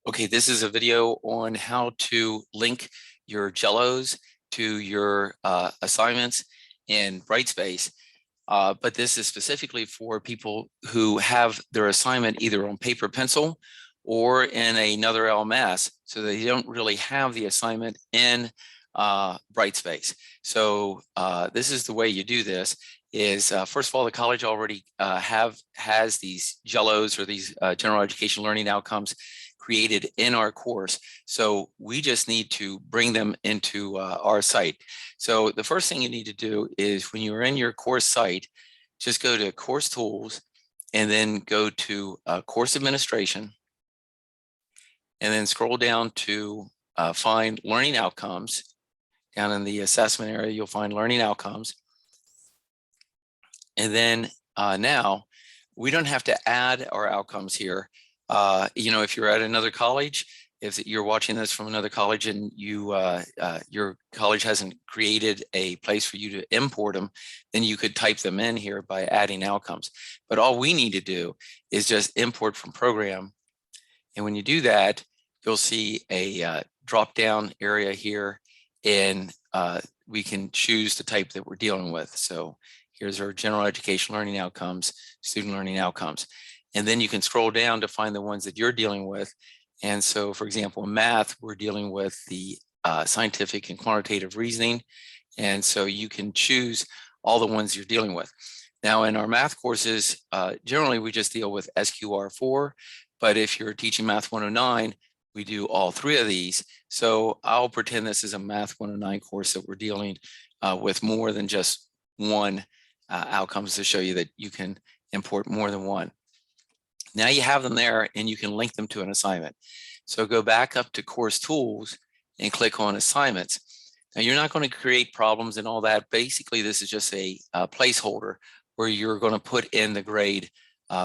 Okay, this is a video on how to link your Jellos to your assignments in BrightSpace. But this is specifically for people who have their assignment either on paper pencil or in another LMS, so they don't really have the assignment in BrightSpace. So this is the way you do this. Is first of all, the college already has these Jellos or these general education learning outcomes created in our course. So we just need to bring them into our site. So the first thing you need to do is when you're in your course site, just go to Course Tools and then go to Course Administration, and then scroll down to find Learning Outcomes. Down in the assessment area, you'll find Learning Outcomes. And then now we don't have to add our outcomes here. If you're at another college, if you're watching this from another college and your college hasn't created a place for you to import them, then you could type them in here by adding outcomes. But all we need to do is just import from program. And when you do that, you'll see a drop-down area here, and we can choose the type that we're dealing with. So here's our general education learning outcomes, student learning outcomes. And then you can scroll down to find the ones that you're dealing with. And so, for example, in math, we're dealing with the scientific and quantitative reasoning. And so you can choose all the ones you're dealing with. Now, in our math courses, generally we just deal with SQR4, but if you're teaching Math 109, we do all three of these. So I'll pretend this is a Math 109 course that we're dealing with more than just one outcomes to show you that you can import more than one. Now you have them there and you can link them to an assignment. So go back up to Course Tools and click on Assignments. Now you're not going to create problems and all that. Basically, this is just a placeholder where you're going to put in the grade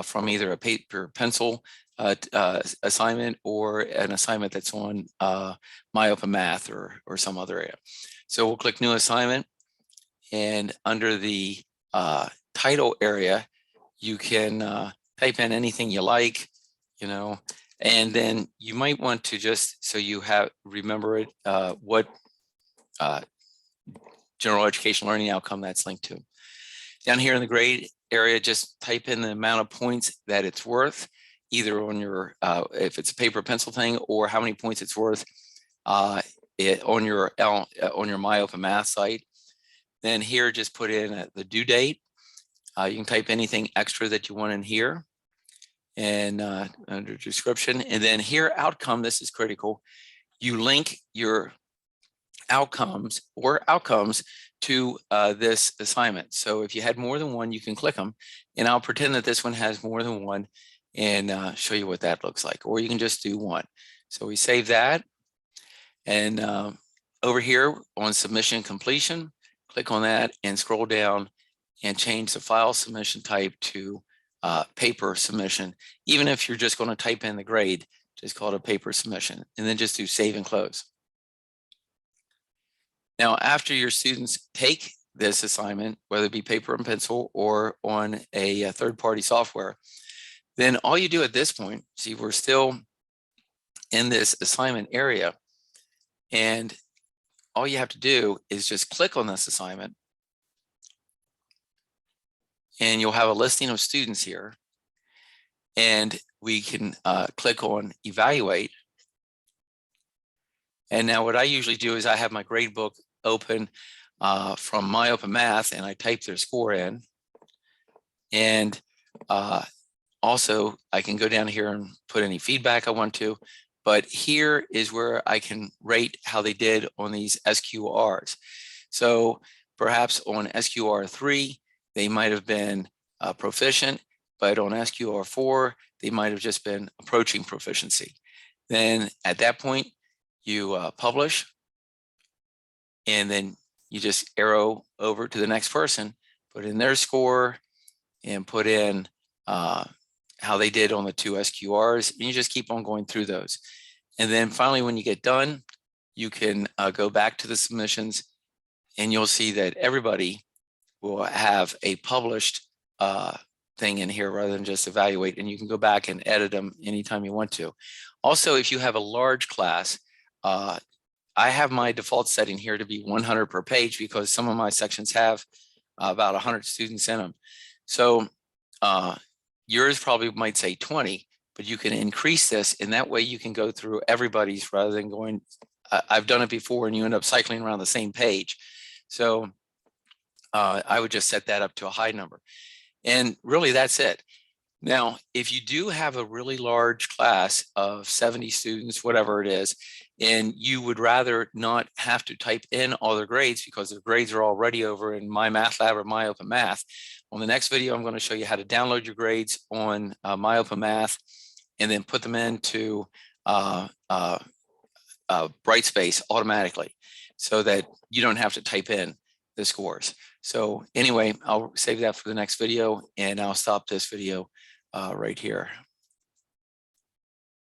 from either a paper pencil assignment or an assignment that's on My Open Math or some other area. So we'll click New Assignment, and under the title area, you can type in anything you like, and then you might want to just, so you remember it, what general education learning outcome that's linked to. Down here in the grade area, just type in the amount of points that it's worth, either on your, if it's a paper pencil thing, or how many points it's worth on your My Open Math site. Then here, just put in the due date. You can type anything extra that you want in here and under description. And then here, outcome, this is critical. You link your outcomes to this assignment. So if you had more than one, you can click them. And I'll pretend that this one has more than one and show you what that looks like. Or you can just do one. So we save that. And over here on submission completion, click on that and scroll down and change the file submission type to paper submission. Even if you're just going to type in the grade, just call it a paper submission, and then just do save and close. Now, after your students take this assignment, whether it be paper and pencil or on a third-party software, then all you do at this point, see, we're still in this assignment area, and all you have to do is just click on this assignment, and you'll have a listing of students here, and we can click on evaluate. And now what I usually do is I have my grade book open from My Open Math, and I type their score in. And also I can go down here and put any feedback I want to, but here is where I can rate how they did on these SQRs. So perhaps on SQR3, they might have been proficient, but on SQR4, they might have just been approaching proficiency. Then at that point, you publish, and then you just arrow over to the next person, put in their score, and put in how they did on the two SQRs, and you just keep on going through those. And then finally, when you get done, you can go back to the submissions, and you'll see that everybody will have a published thing in here rather than just evaluate, and you can go back and edit them anytime you want to. Also, if you have a large class, I have my default setting here to be 100 per page because some of my sections have about 100 students in them. So yours probably might say 20, but you can increase this, and that way you can go through everybody's rather than going, I've done it before and you end up cycling around the same page. So I would just set that up to a high number. And really that's it. Now, if you do have a really large class of 70 students, whatever it is, and you would rather not have to type in all their grades because their grades are already over in My Math Lab or My Open Math, on the next video, I'm going to show you how to download your grades on My Open Math and then put them into BrightSpace automatically so that you don't have to type in the scores. So anyway, I'll save that for the next video, and I'll stop this video right here.